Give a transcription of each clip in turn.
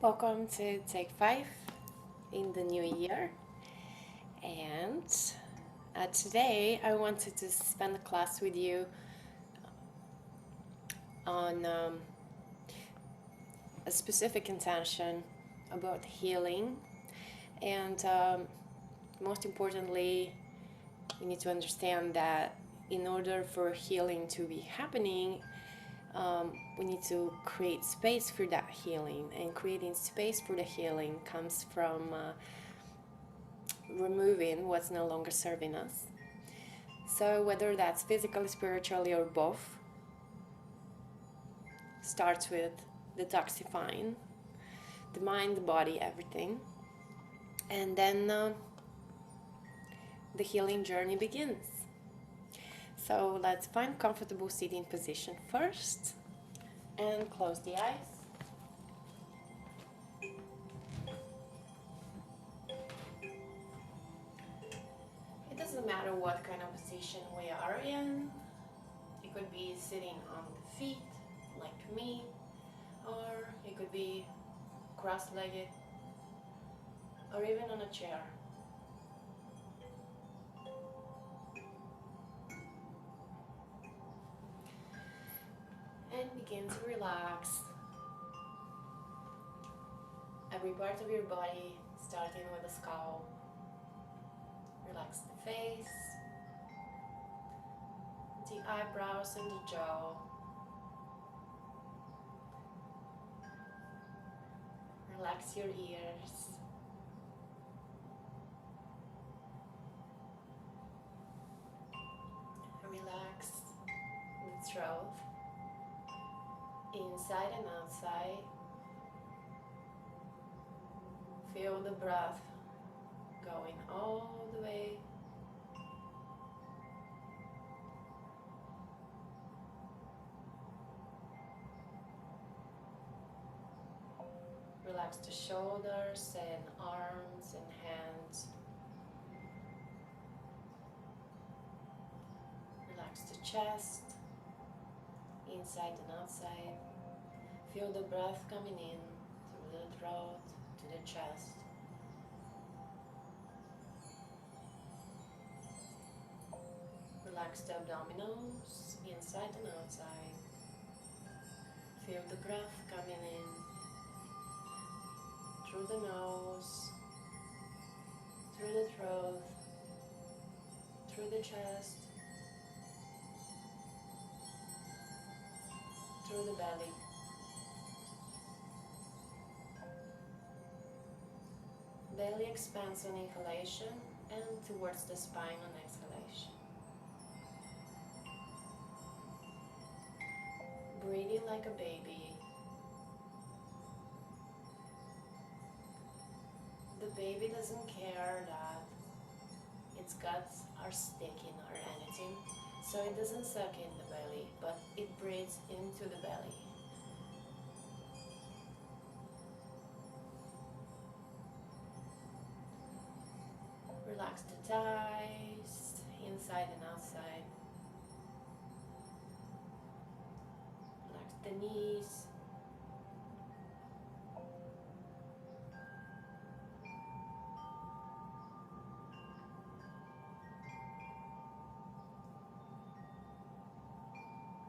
Welcome to Take 5 in the new year. And today I wanted to spend a class with you on a specific intention about healing. And most importantly, you need to understand that in order for healing to be happening, we need to create space for that healing. And creating space for the healing comes from removing what's no longer serving us. So whether that's physically, spiritually, or both, starts with detoxifying the mind, the body, everything. And then the healing journey begins. So let's find comfortable sitting position first and close the eyes. It doesn't matter what kind of position we are in. It could be sitting on the feet like me, or it could be cross-legged, or even on a chair. And begin to relax every part of your body, starting with the skull. Relax the face, the eyebrows and the jaw. Relax your ears. Relax the throat, inside and outside. Feel the breath going all the way. Relax the shoulders and arms and hands. Relax the chest, inside and outside. Feel the breath coming in through the throat to the chest. Relax the abdominals, inside and outside. Feel the breath coming in through the nose, through the throat, through the chest, through the belly. Belly expands on inhalation and towards the spine on exhalation. Breathing like a baby. The baby doesn't care that its guts are sticking or anything, so it doesn't suck in the belly, but it breathes into the belly. Relax the thighs, inside and outside. Relax the knees.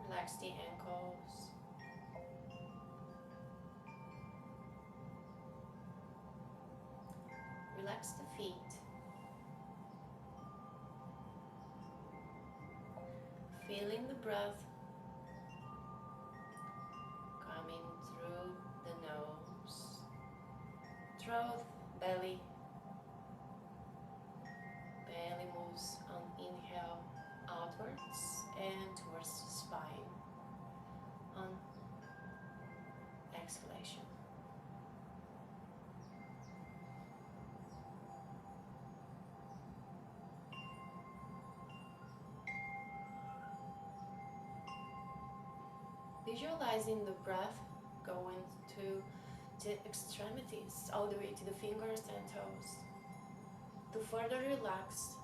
Relax the ankles. Relax the feet. Feeling the breath coming through the nose, throat, belly. Belly moves on inhale outwards and towards the spine on exhalation. Visualizing the breath going to the extremities, all the way to the fingers and toes. To further relax,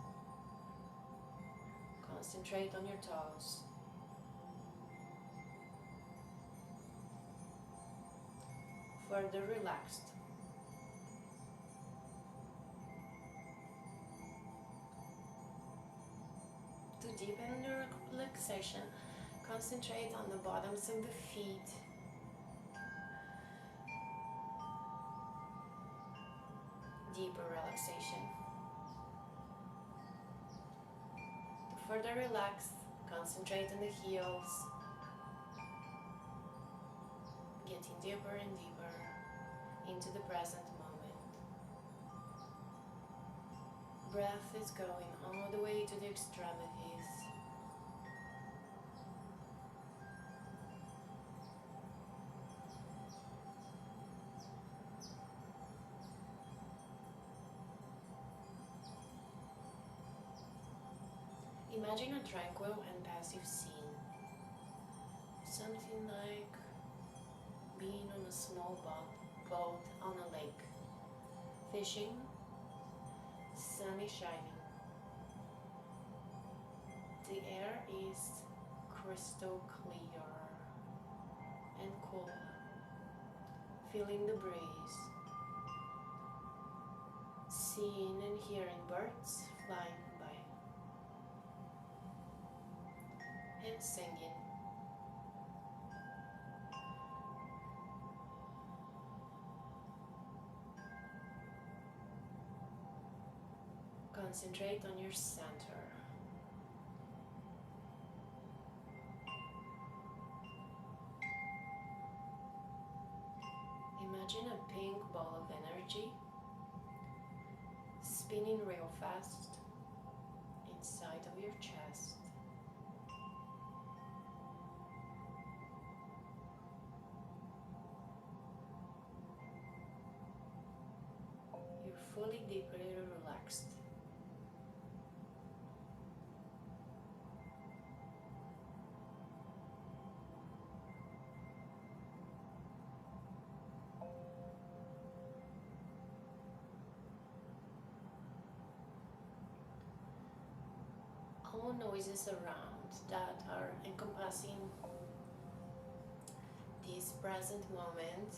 concentrate on your toes. further relaxed. To deepen your relaxation, concentrate on the bottoms of the feet. Deeper relaxation. To further relax, concentrate on the heels. Getting deeper and deeper into the present moment. Breath is going all the way to the extremities. Imagine a tranquil and passive scene. Something like being on a small boat on a lake. Fishing, sun is shining. The air is crystal clear and cool. Feeling the breeze. Seeing and hearing birds flying by. And singing. Concentrate on your center. Imagine a pink ball of energy spinning real fast inside of your chest. You're fully deeply relaxed. All noises around that are encompassing this present moment.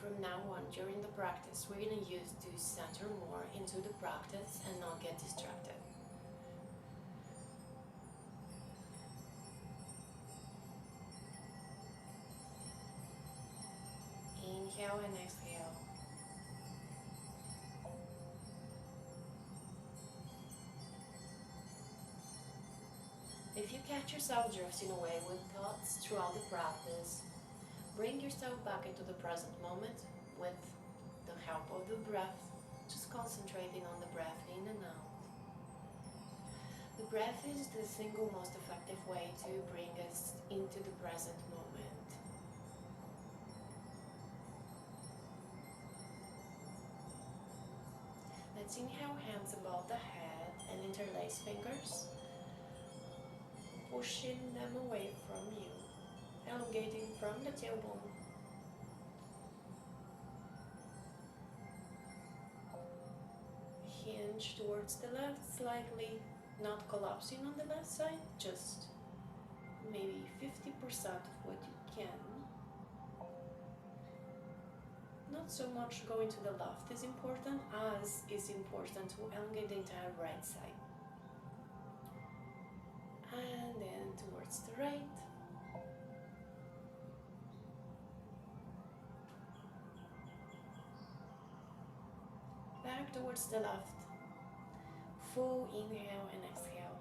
From now on, during the practice, we're going to use to center more into the practice and not get distracted. Inhale and exhale. If you catch yourself drifting away with thoughts throughout the practice, bring yourself back into the present moment with the help of the breath, just concentrating on the breath in and out. The breath is the single most effective way to bring us into the present moment. Let's inhale, hands above the head and interlace fingers, pushing them away from you, elongating from the tailbone. Hinge towards the left slightly, not collapsing on the left side, just maybe 50% of what you can. Not so much going to the left is important as is important to elongate the entire right side. And then towards the right. Back towards the left. Full inhale and exhale.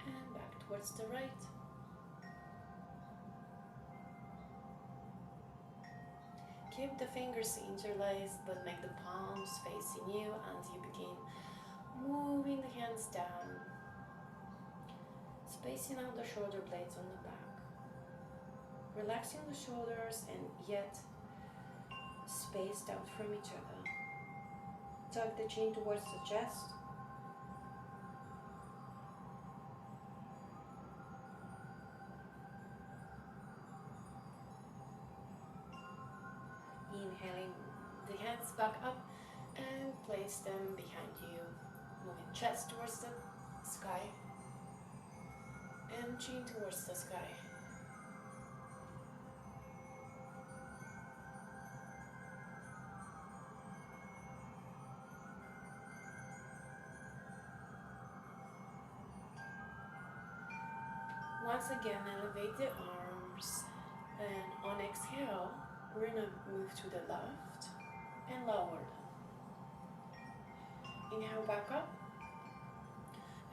And back towards the right. Keep the fingers interlaced, but make the palms facing you as you begin moving the hands down, spacing out the shoulder blades on the back, relaxing the shoulders and yet spaced out from each other. Tuck the chin towards the chest. Inhaling the hands back up and place them behind you, moving chest towards the sky and chin towards the sky. Once again, elevate the arms, and on exhale, we're gonna move to the left and lower them. Inhale back up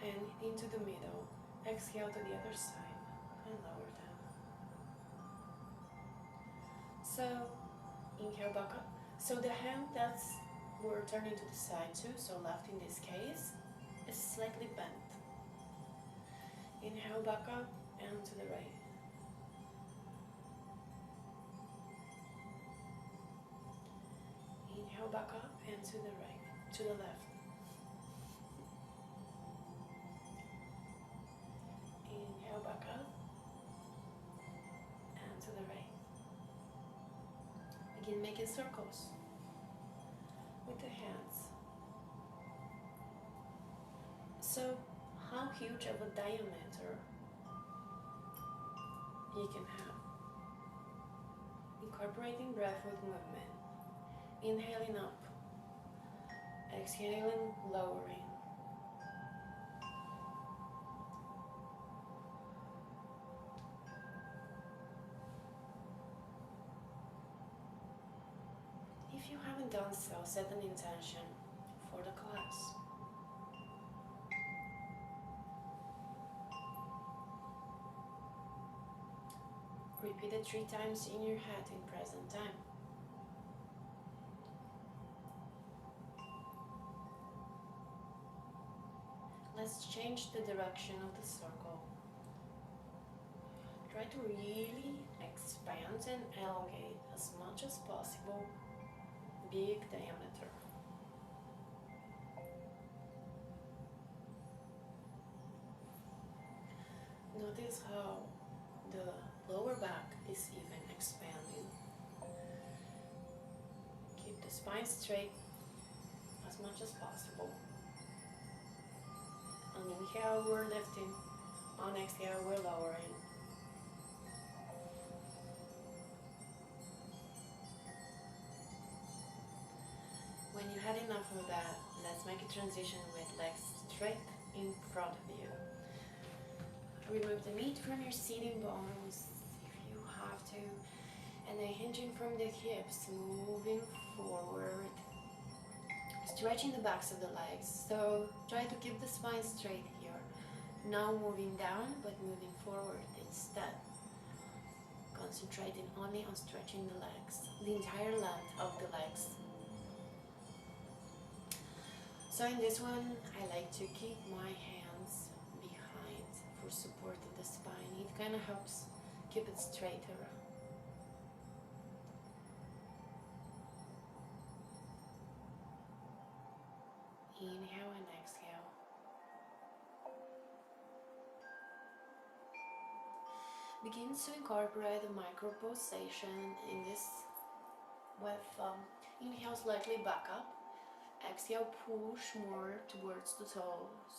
and into the middle. Exhale to the other side and lower them. So inhale back up. So the hand that's we're turning to the side too, so left in this case, is slightly bent. Inhale back up and to the right. Inhale back up and to the right, to the left. Inhale back up and to the right. Begin making circles with the hands. So, how huge of a diameter you can have. Incorporating breath with movement. Inhaling up, exhaling, lowering. If you haven't done so, set an intention for the class. Repeat it 3 times in your head in present time. Let's change the direction of the circle. Try to really expand and elongate as much as possible. Big diameter. Notice how the lower back is even expanding. Keep the spine straight as much as possible. On inhale, we're lifting. On exhale, we're lowering. When you had enough of that, let's make a transition with legs straight in front of you. Remove the meat from your sitting bones if you have to, and then hinging from the hips, moving forward, stretching the backs of the legs. So try to keep the spine straight here. Now moving down, but moving forward instead. Concentrating only on stretching the legs, the entire length of the legs. So in this one, I like to keep my hands behind for support of the spine. It kind of helps keep it straighter. Inhale and exhale. Begin to incorporate the micro pulsation in this with inhale slightly back up. Exhale, push more towards the toes.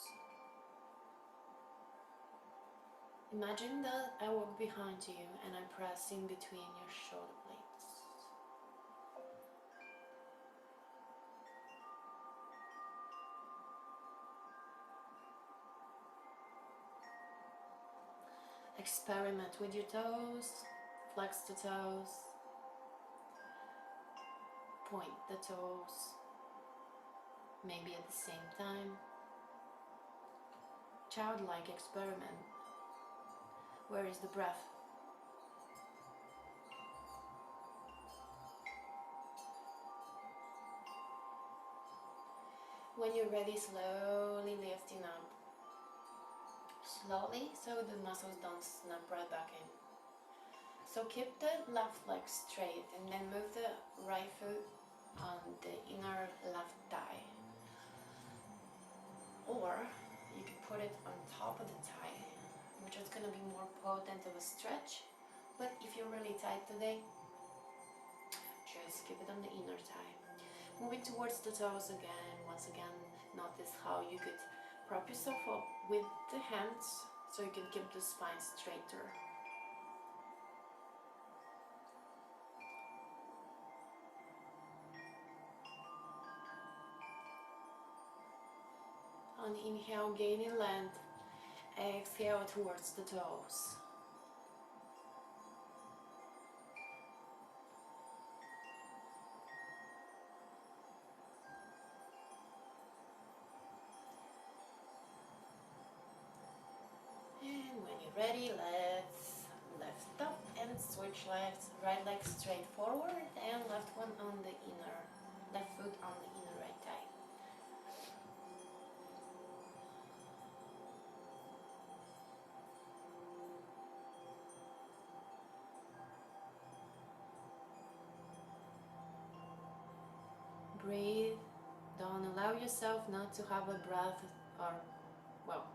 Imagine that I walk behind you and I press in between your shoulder blades. Experiment with your toes, flex the toes, point the toes, maybe at the same time. Childlike experiment. Where is the breath? When you're ready, slowly lifting up. Slowly, so the muscles don't snap right back in. So keep the left leg straight and then move the right foot on the inner left thigh. Or you can put it on top of the thigh, which is going to be more potent of a stretch. But if you're really tight today, just keep it on the inner thigh. Moving towards the toes again. Once again, notice how you could prop yourself up with the hands so you can keep the spine straighter. On inhale, gaining length. Exhale towards the toes. And when you're ready, let's lift up and switch legs. Right leg straight forward and left one on the inner, left foot on the inner right thigh. Breathe. Don't allow yourself not to have a breath, or, well,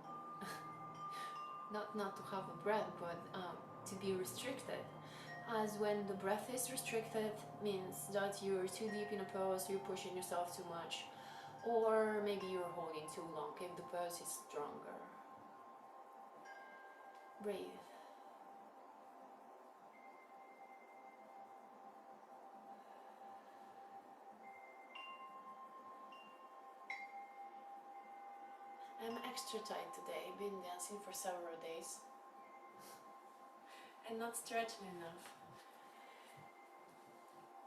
not to have a breath, but to be restricted. As when the breath is restricted means that you're too deep in a pose, you're pushing yourself too much, or maybe you're holding too long if the pose is stronger. Breathe. I'm extra tight today, been dancing for several days and not stretching enough.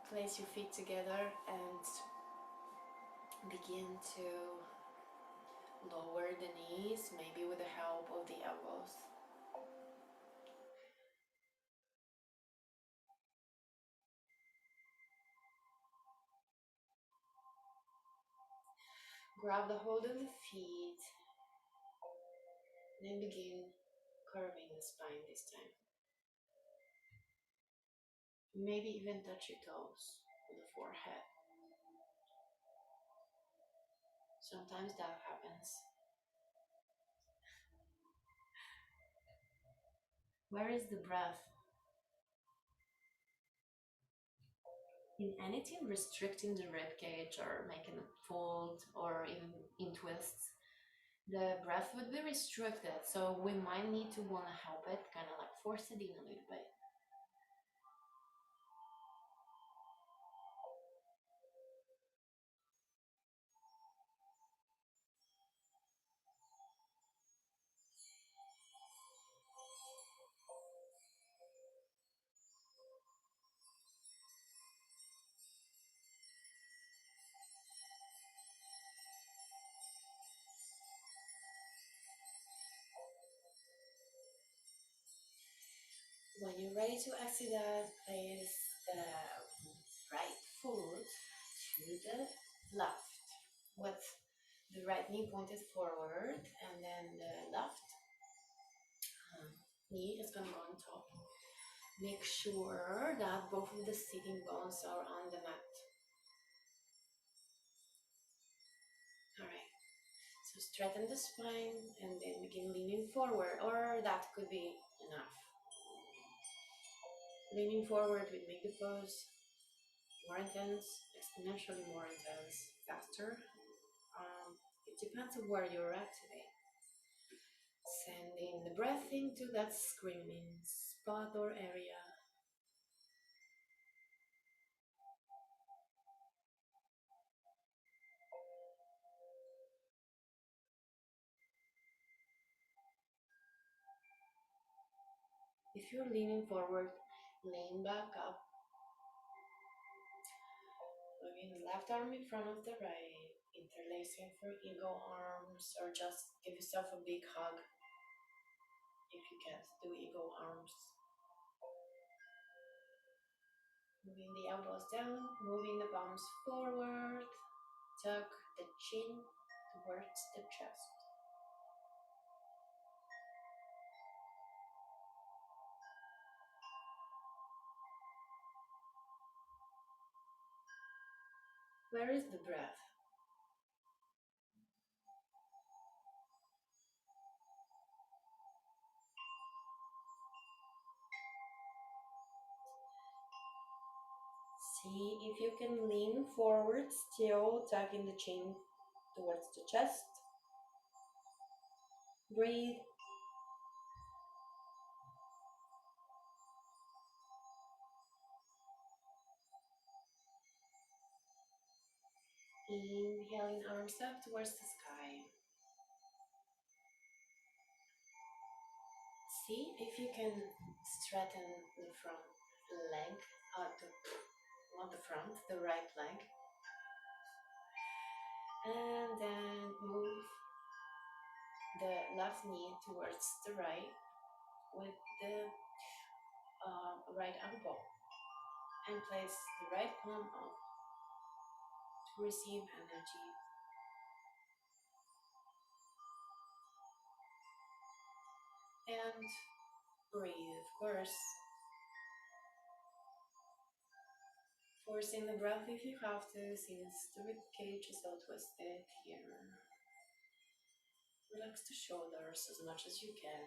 Place your feet together and begin to lower the knees, maybe with the help of the elbows. Grab the hold of the feet, then begin curving the spine this time. Maybe even touch your toes with the forehead. Sometimes that happens. Where is the breath? In anything restricting the rib cage or making it fold or even in twists, the breath would be restricted. So we might need to want to help it, kind of like force it in a little bit. When you're ready to exit that, place the right foot to the left with the right knee pointed forward, and then the left knee is going to go on top. Make sure that both of the sitting bones are on the mat. Alright, so straighten the spine and then begin leaning forward, or that could be enough. Leaning forward will make the pose more intense, exponentially more intense, faster. It depends on where you're at today. Sending the breath into that screaming spot or area. If you're leaning forward, lean back up. Moving the left arm in front of the right, interlacing for eagle arms, or just give yourself a big hug if you can't do eagle arms. Moving the elbows down, moving the palms forward, tuck the chin towards the chest. Where is the breath? See if you can lean forward, still tucking the chin towards the chest. Breathe. Inhaling arms up towards the sky. See if you can straighten the front leg, not the front, the right leg, and then move the left knee towards the right with the right elbow, and place the right palm up to receive energy. And breathe, of course. Forcing the breath if you have to, since the ribcage is so twisted here. Relax the shoulders as much as you can.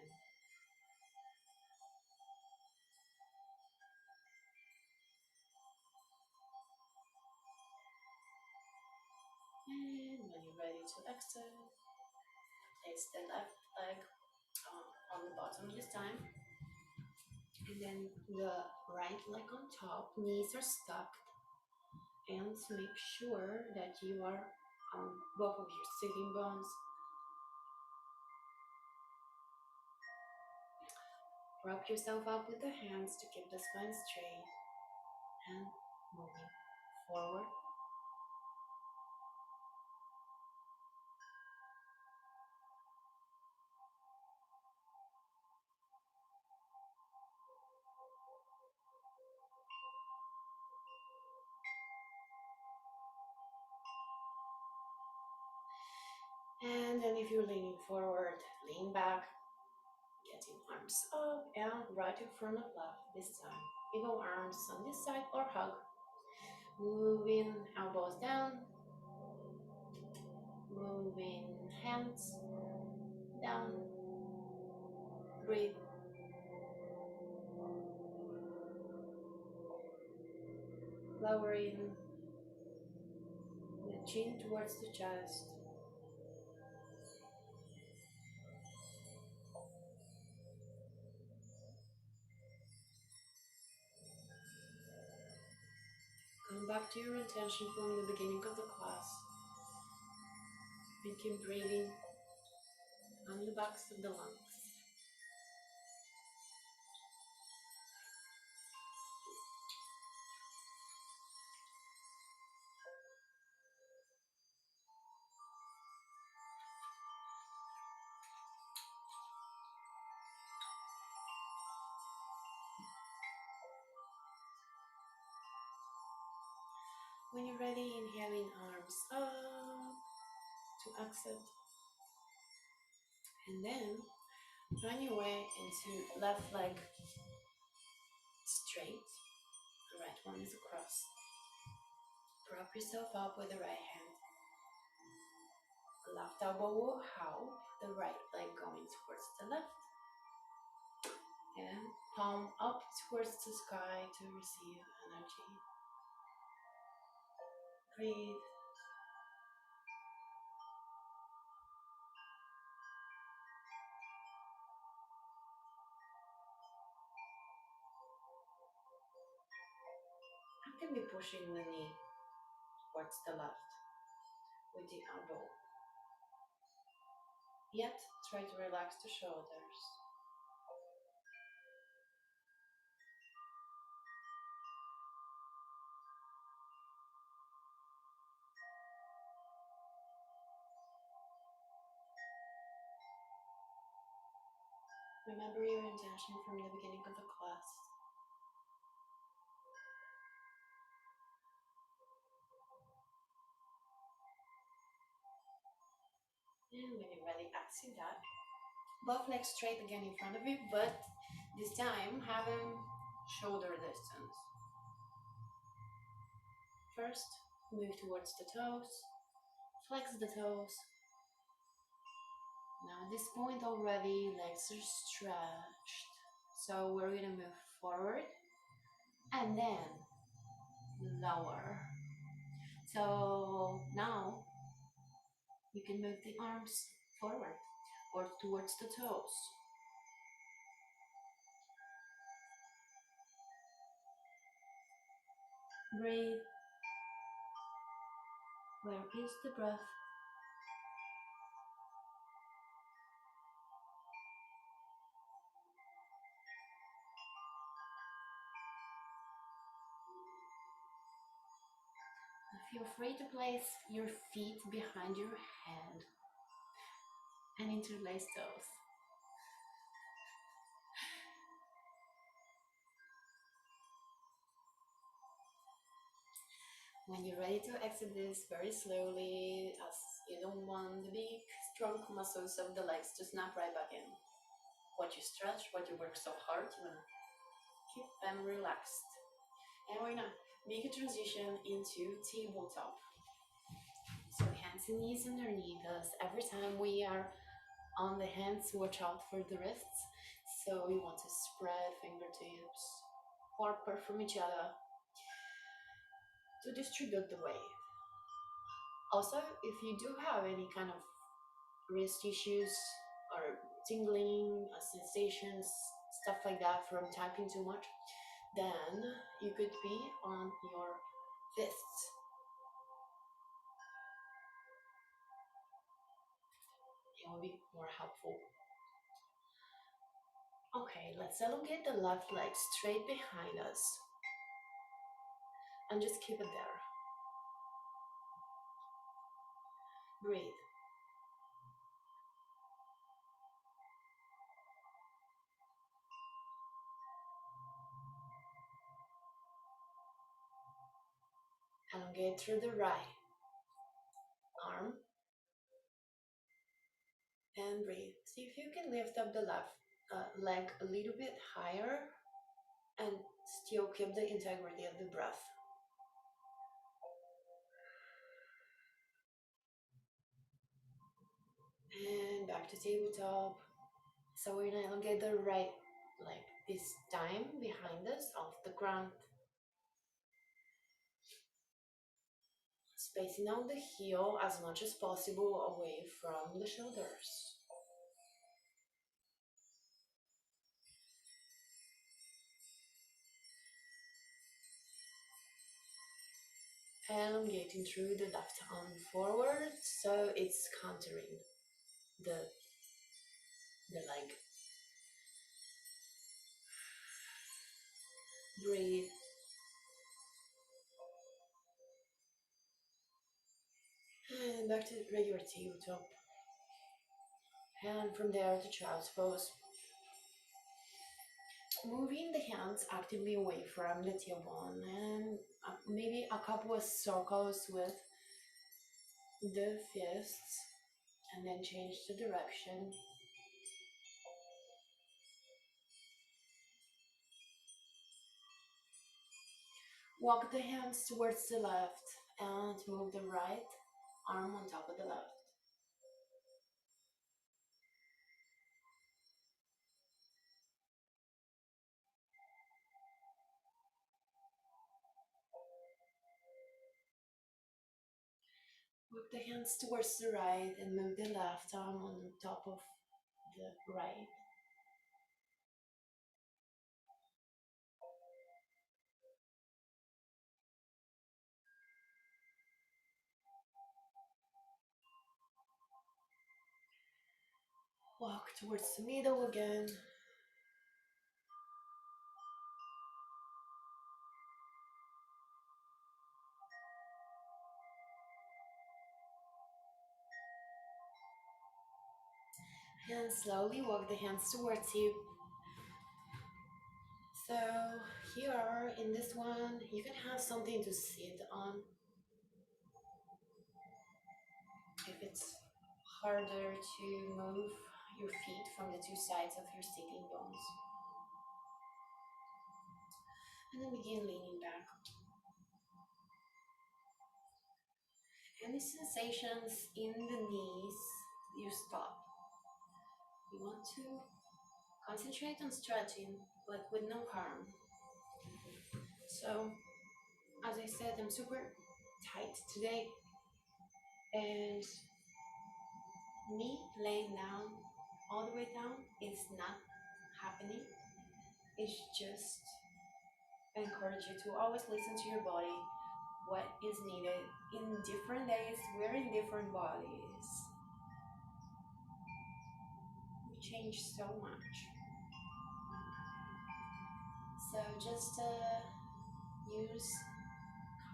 And when you're ready to exhale, place the left leg on the bottom this time. And then the right leg on top, knees are stuck. And make sure that you are on both of your sitting bones. Prop yourself up with the hands to keep the spine straight. And moving forward. And then if you're leaning forward, lean back, getting arms up and right in front of left this time. Eagle arms on this side or hug. Moving elbows down, moving hands down. Breathe. Lowering the chin towards the chest. Come back to your intention from the beginning of the class. And keep breathing on the backs of the lungs. When you're ready, inhaling arms up to exit. And then find your way into left leg straight. The right one is across. Prop yourself up with the right hand. Left elbow will help the right leg going towards the left. And palm up towards the sky to receive energy. Breathe. I can be pushing the knee towards the left with the elbow. Yet, try to relax the shoulders. Remember your intention from the beginning of the class. And when you're ready, exhale that. Both legs straight again in front of you, but this time have them shoulder distance. First, move towards the toes, flex the toes. Now at this point already, legs are stretched. So we're gonna move forward and then lower. So now you can move the arms forward or towards the toes. Breathe. Where is the breath? Feel free to place your feet behind your head and interlace those. When you're ready to exit this very slowly, as you don't want the big, strong muscles of the legs to snap right back in. What you stretch, what you work so hard, you wanna keep them relaxed. And we're gonna make a transition into tabletop. So hands and knees underneath us. Every time we are on the hands, watch out for the wrists. So we want to spread fingertips far apart from each other to distribute the weight. Also, if you do have any kind of wrist issues or tingling sensations, stuff like that from typing too much, then you could be on your fists. It will be more helpful. Okay, let's elongate the left leg straight behind us and just keep it there. Breathe. Elongate through the right arm and breathe. See if you can lift up the left leg a little bit higher and still keep the integrity of the breath. And back to tabletop. So we're gonna elongate the right leg this time behind us off the ground. Spacing out the heel as much as possible away from the shoulders. Elongating through the left arm forward so it's countering the leg. Breathe. And back to regular tabletop. And from there to child's pose. Moving the hands actively away from the tailbone and maybe a couple of circles with the fists and then change the direction. Walk the hands towards the left and move the right arm on top of the left. Walk the hands towards the right and move the left arm on top of the right. Walk towards the middle again. And slowly walk the hands towards you. So here in this one, you can have something to sit on. If it's harder to move your feet from the two sides of your sitting bones. And then begin leaning back. Any sensations in the knees, you stop. You want to concentrate on stretching, but with no harm. So, as I said, I'm super tight today, and me laying down all the way down is not happening. It's just, I encourage you to always listen to your body, what is needed in different days. We're in different bodies. We change so much. So just use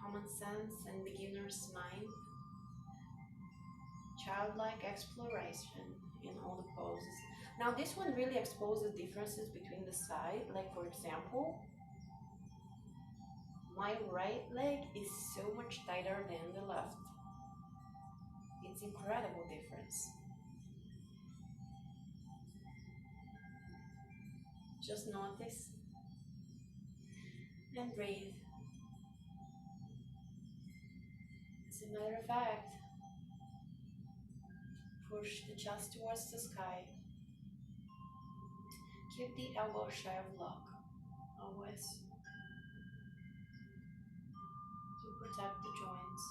common sense and beginner's mind, childlike exploration in all the poses. Now this one really exposes differences between the side. Like for example, my right leg is so much tighter than the left. It's incredible difference. Just notice and breathe. As a matter of fact, push the chest towards the sky. Keep the elbow shy of block, always, to protect the joints.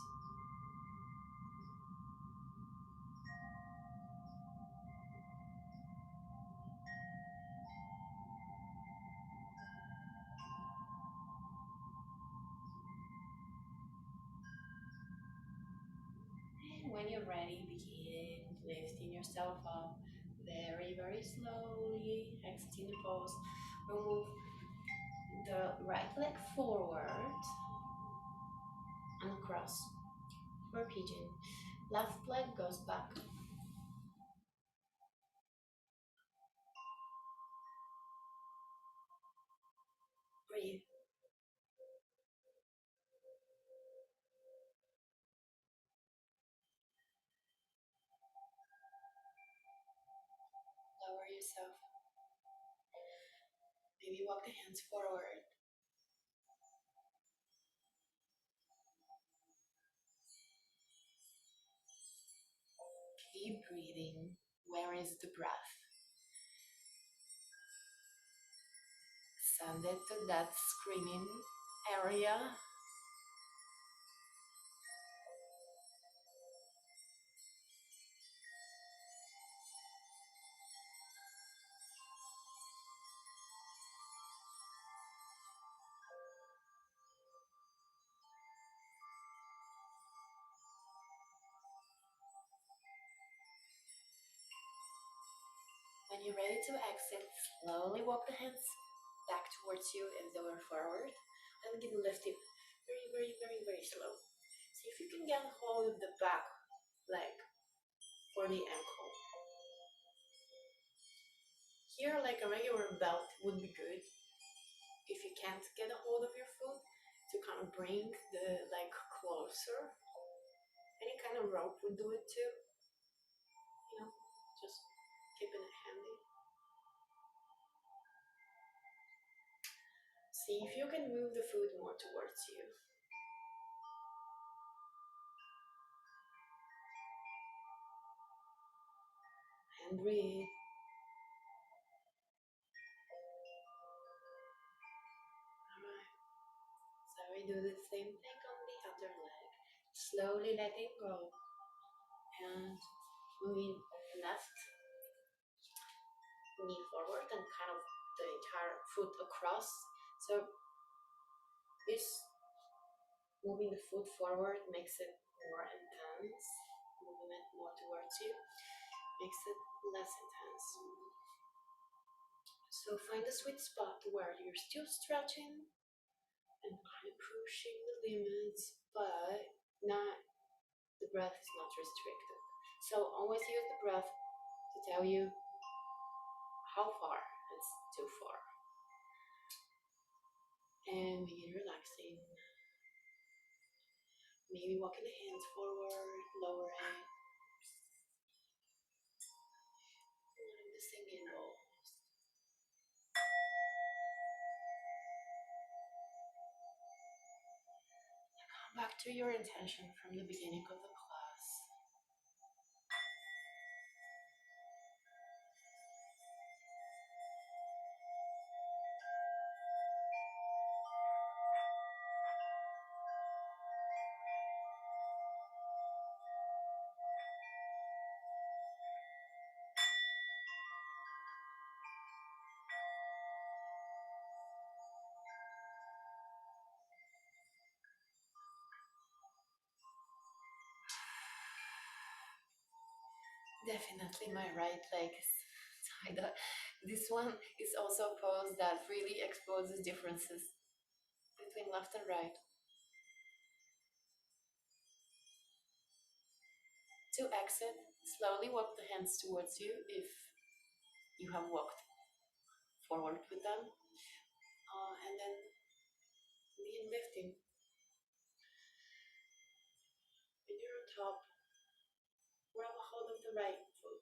And when you're ready, begin lifting yourself up very, very slowly, exiting the pose. We'll move the right leg forward and across for pigeon. Left leg goes back. Breathe. Lower yourself. Maybe walk the hands forward. Keep breathing. Where is the breath? Send it to that screaming area. When you're ready to exit, slowly walk the hands back towards you and lower forward. And begin lifting very, very, very, very slow. See if you can get hold of the back leg or the ankle. Here, like a regular belt would be good. If you can't get a hold of your foot, to kind of bring the leg closer. Any kind of rope would do it too. Just keeping it handy. See if you can move the foot more towards you. And breathe. Alright. So we do the same thing on the other leg. Slowly letting go. And moving left knee forward and kind of the entire foot across. So this moving the foot forward makes it more intense. Moving it more towards you makes it less intense. So find a sweet spot where you're still stretching and kind of pushing the limits, but not, the breath is not restricted. So always use the breath to tell you how far it's too far. And begin relaxing. Maybe walking the hands forward, lowering. Letting the singing bowl. Come back to your intention from the beginning of the class. Definitely my right leg is tied up. This one is also a pose that really exposes differences between left and right. To exit, slowly walk the hands towards you if you have walked forward with them. And then begin lifting. When you're on top, grab a hold of the right foot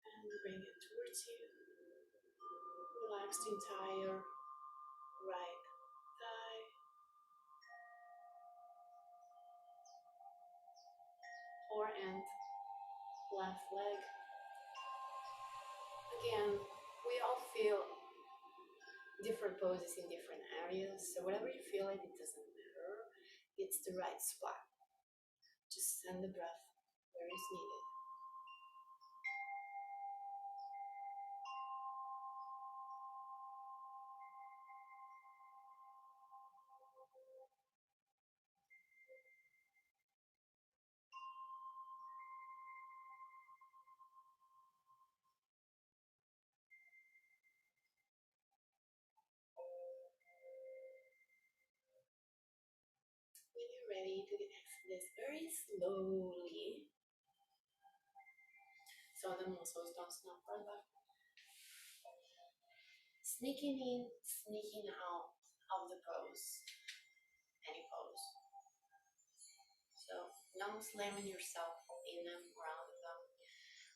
and bring it towards you. Relax the entire right thigh, or and left leg. Again, we all feel different poses in different areas, so whatever you feel like, it doesn't matter. It's the right spot. Just send the breath where it's needed. When you're ready to exhale this very slowly, so the muscles don't snap or left. Sneaking in, sneaking out of the pose, any pose. So no slamming yourself in them or out of them.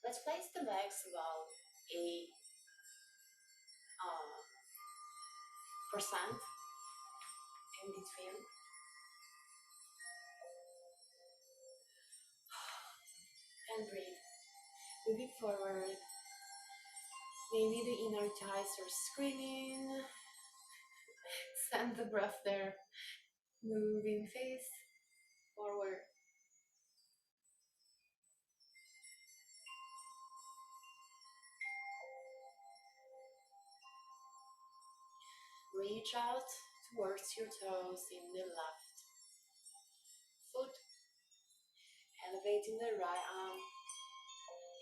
Let's place the legs about a percent in between. And breathe. Moving forward. Maybe the inner thighs are screaming. Send the breath there. Moving face forward. Reach out towards your toes in the left foot. Elevating the right arm.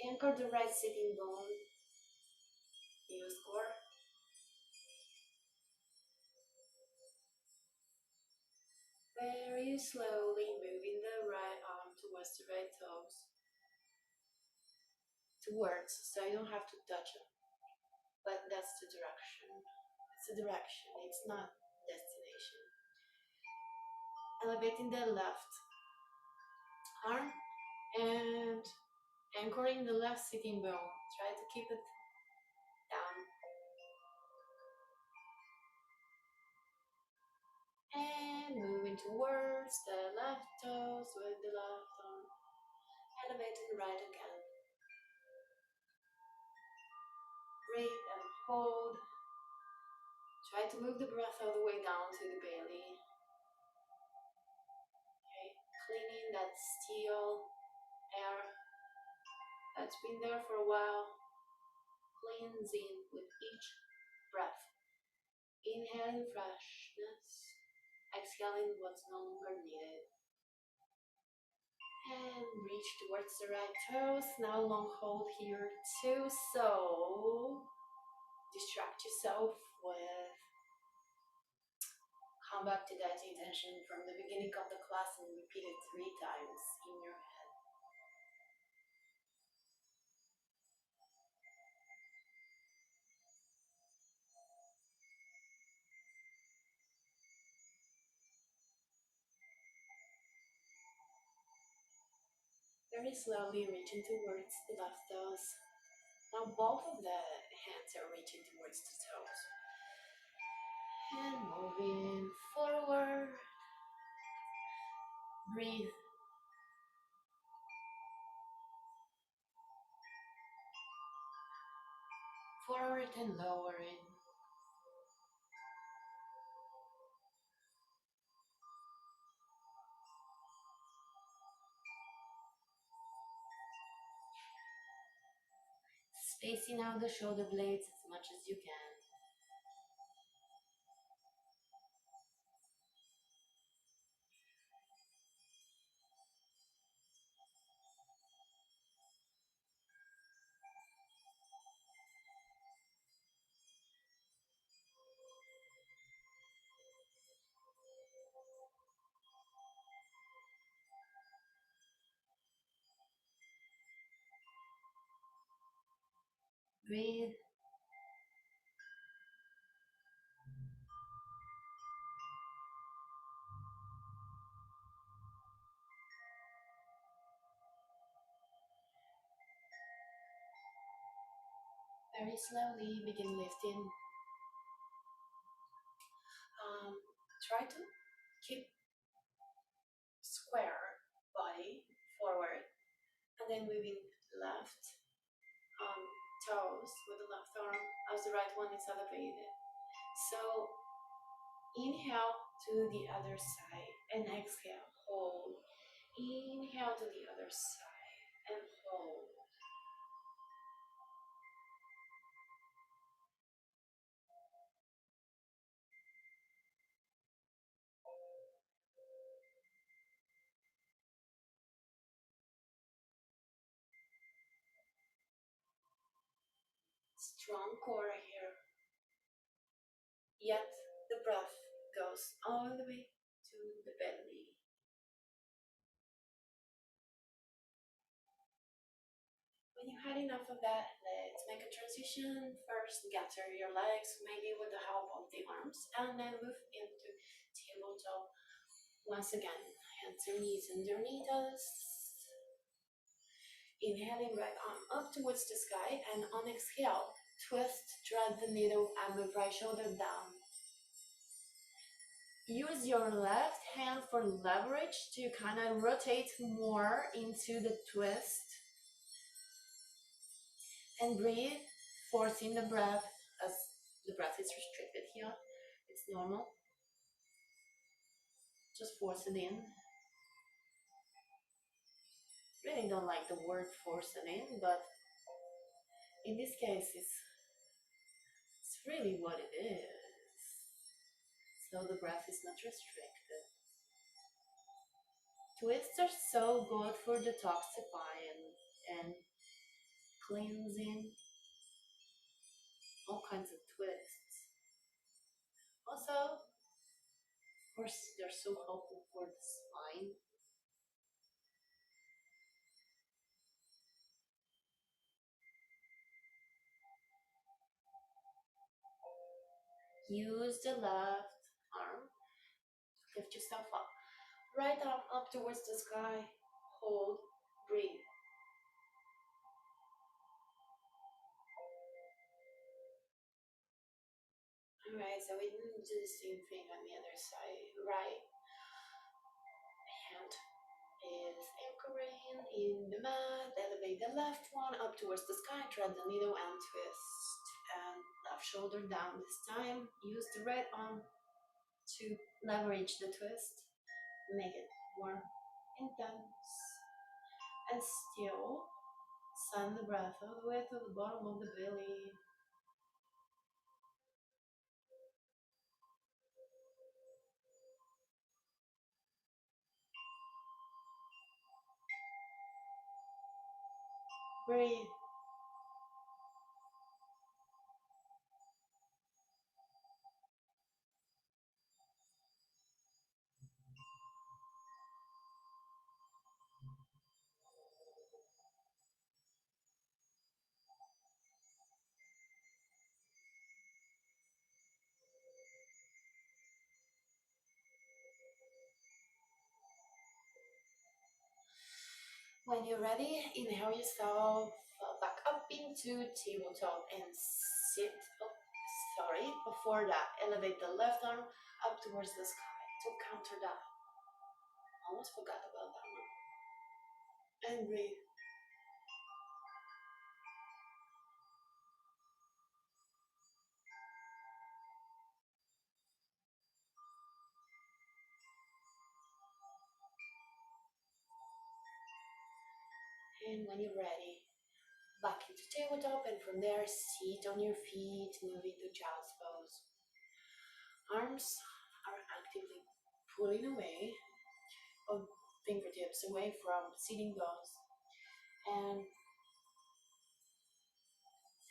Anchor the right sitting bone. Use core. Very slowly moving the right arm towards the right toes. Towards, so you don't have to touch it. But that's the direction. It's a direction, it's not destination. Elevating the left arm and anchoring the left sitting bone. Try to keep it down. And moving towards the left toes with the left arm. Elevating the right again. Breathe and hold. Try to move the breath all the way down to the belly. Okay, cleaning that stale air that's been there for a while. Cleansing with each breath. Inhaling freshness. Exhaling what's no longer needed. And reach towards the right toes. Now long hold here too. So distract yourself with, come back to that intention from the beginning of the class and repeat it 3 times in your head. Very slowly reaching towards the left toes. Now both of the hands are reaching towards the toes. And moving forward. Breathe. Forward and lowering. Spacing out the shoulder blades as much as you can. Breathe. Very slowly begin lifting. Try to keep square body forward, and then moving left toes with the left arm as the right one is elevated. So inhale to the other side and exhale, hold. Inhale to the other side and hold. Strong core here. Yet the breath goes all the way to the belly. When you had enough of that, let's make a transition. First, gather your legs, maybe with the help of the arms, and then move into tabletop. Once again, hands and knees underneath us. Inhaling right arm up towards the sky, and on exhale, twist, thread the needle, and move right shoulder down. Use your left hand for leverage to kind of rotate more into the twist. And breathe, forcing the breath as the breath is restricted here. It's normal. Just force it in. Really don't like the word force it in, but in this case, it's really what it is. So the breath is not restricted. Twists are so good for detoxifying and cleansing. All kinds of twists. Also, of course, they're so helpful for the spine. Use the left arm to lift yourself up. Right arm up towards the sky. Hold. Breathe. Alright, so we do the same thing on the other side. Right hand is anchoring in the mat. Elevate the left one up towards the sky. Thread the needle and twist. And left shoulder down this time. Use the right arm to leverage the twist. Make it more intense. And still send the breath all the way to the bottom of the belly. Breathe. When you're ready, inhale yourself back up into tabletop and sit. Oh, sorry. Before that, elevate the left arm up towards the sky to counter that. Almost forgot about that one. And breathe. And when you're ready, back into tabletop, and from there, sit on your feet, move into child's pose. Arms are actively pulling away, or fingertips away from sitting bones, and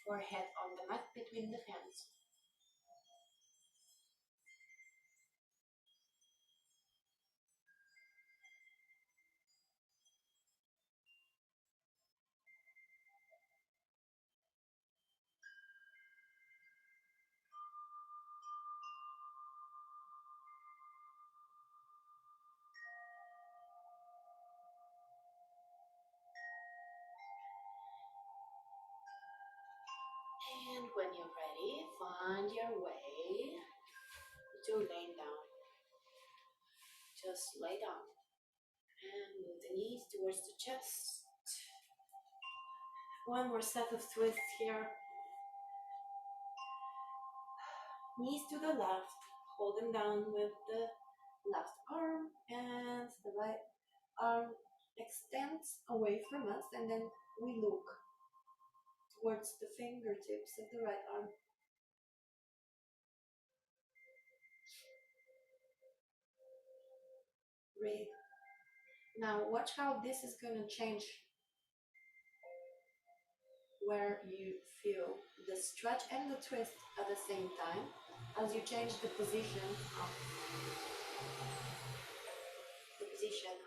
forehead on the mat between the hands. And when you're ready, find your way to laying down. Just lay down and move the knees towards the chest. One more set of twists here. Knees to the left, hold them down with the left arm, and the right arm extends away from us, and then we look towards the fingertips of the right arm. Breathe. Now watch how this is going to change where you feel the stretch and the twist at the same time as you change the position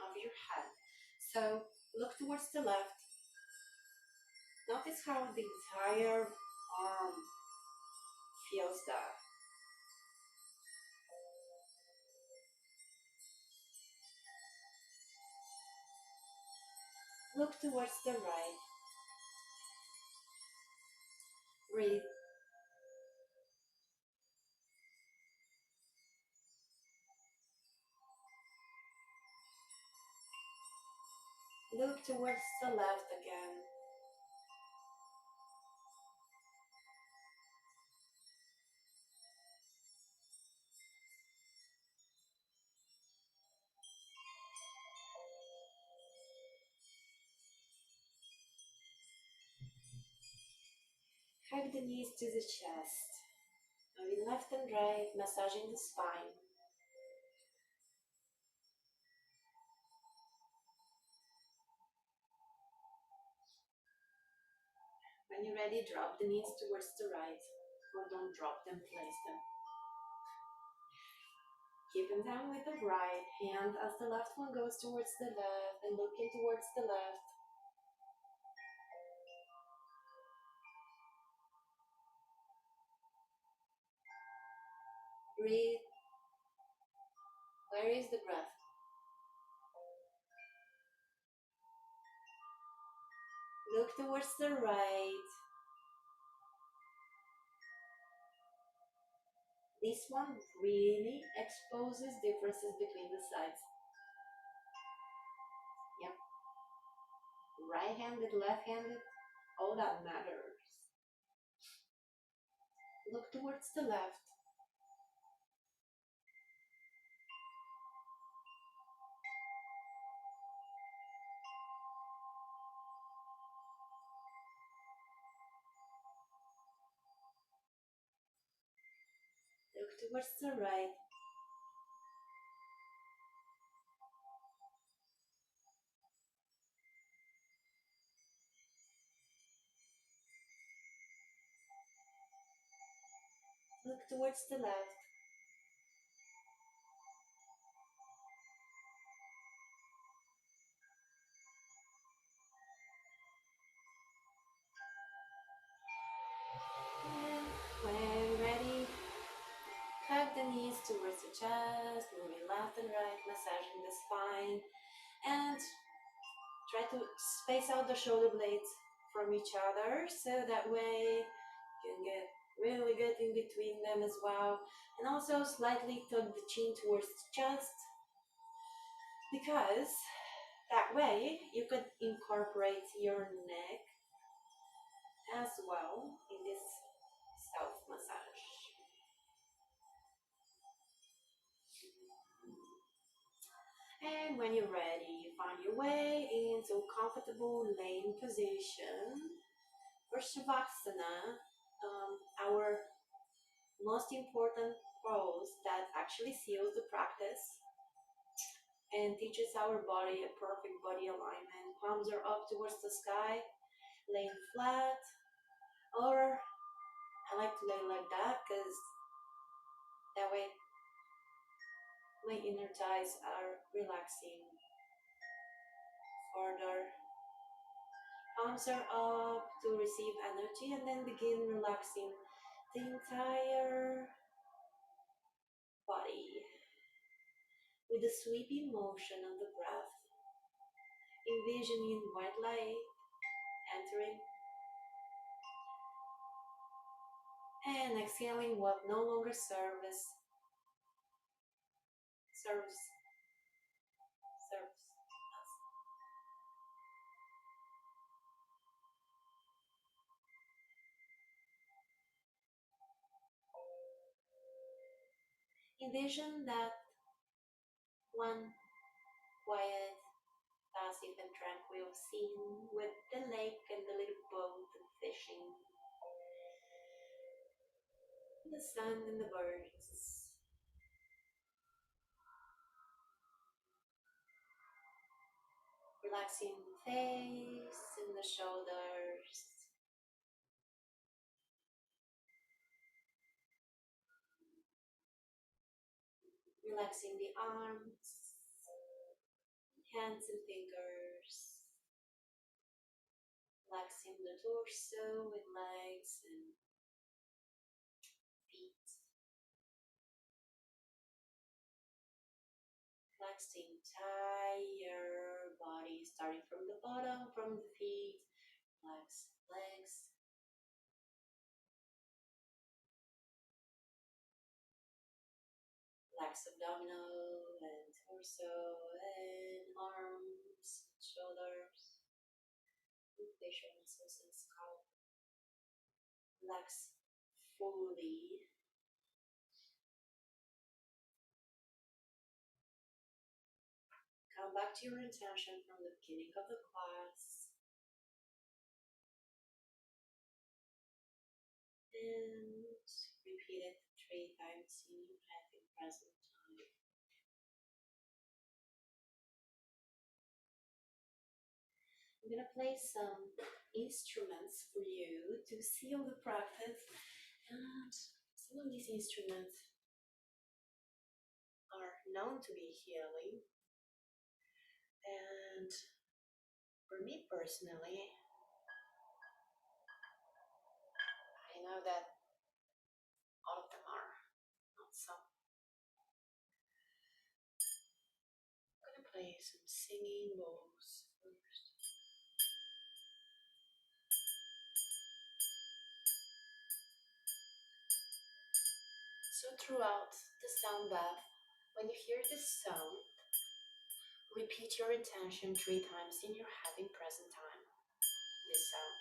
of your head. So look towards the left. Notice how the entire arm feels that. Look towards the right. Breathe. Look towards the left again. Hug the knees to the chest. Moving left and right, massaging the spine. When you're ready, drop the knees towards the right, or don't drop them, place them. Keep them down with the right hand as the left one goes towards the left and looking towards the left. Breathe. Where is the breath? Look towards the right. This one really exposes differences between the sides. Yep. Right-handed, left-handed, all that matters. Look towards the left. Look towards the right. Look towards the left. And when ready, hug the knees towards the chest, moving left and right, massaging the spine, and try to space out the shoulder blades from each other so that way you can get really good in between them as well. And also slightly tug the chin towards the chest, because that way you could incorporate your neck as well in this self massage. And when you're ready, you find your way into a comfortable laying position for Savasana, our most important pose that actually seals the practice and teaches our body a perfect body alignment. Palms are up towards the sky, laying flat, or I like to lay like that because that way my inner thighs are relaxing further. Palms are up to receive energy and then begin relaxing the entire body with the sweeping motion of the breath, envisioning white light entering And exhaling what no longer serves serves us. Envision that one quiet, passive and tranquil scene with the lake and the little boat and fishing, the sun and the birds. Relaxing the face and the shoulders, relaxing the arms, hands and fingers, relaxing the torso and legs and feet, relax the entire body, starting from the bottom, from the feet, relax legs, relax abdominal and torso and arms, shoulders, facial muscles and scalp. Relax fully. Come back to your intention from the beginning of the class and repeat it 3 times in your head in present time. I'm gonna play some instruments for you to seal the practice, and some of these instruments are known to be healing. And for me personally, I know that all of them are, not some. I'm gonna play some singing bowls first. So throughout the sound bath, when you hear this sound, repeat your intention 3 times in your head in present time. This sound.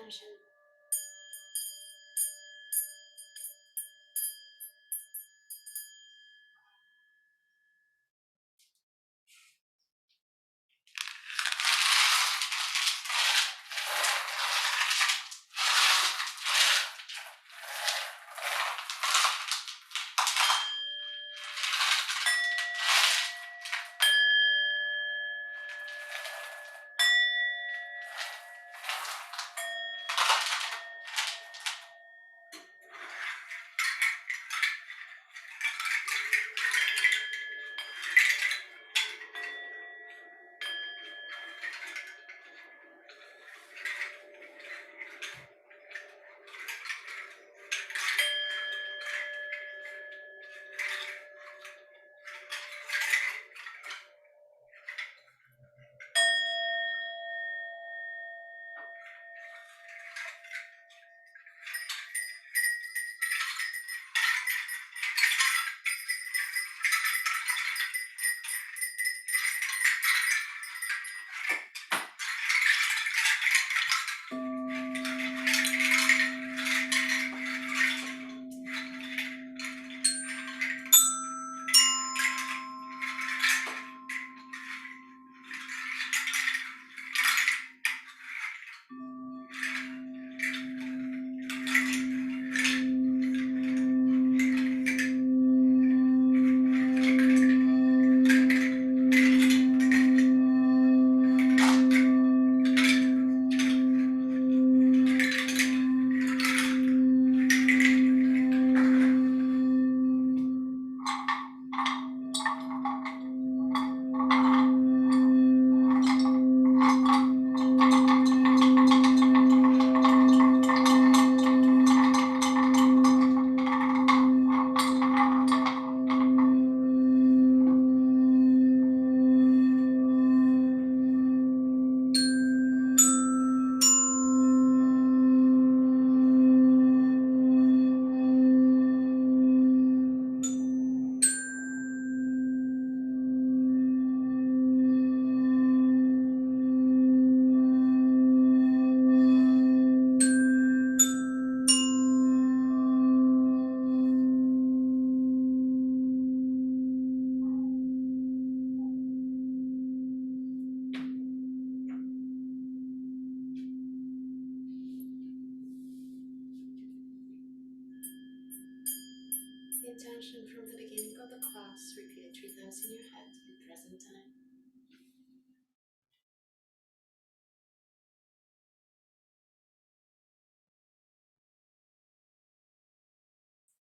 Intention. intention from the beginning of the class. Repeat it 3 times in your head in present time.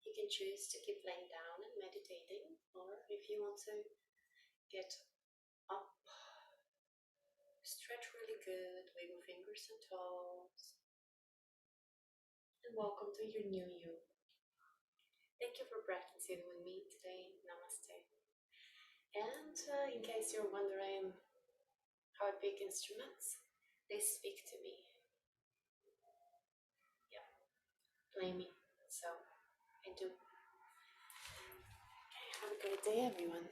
You can choose to keep laying down and meditating, or if you want to get up, stretch really good, wiggle fingers and toes, and welcome to your new you. Thank you for practicing with me today. Namaste. And in case you're wondering how I pick instruments, they speak to me. Yeah, play me. So I do. Okay, have a great day, everyone.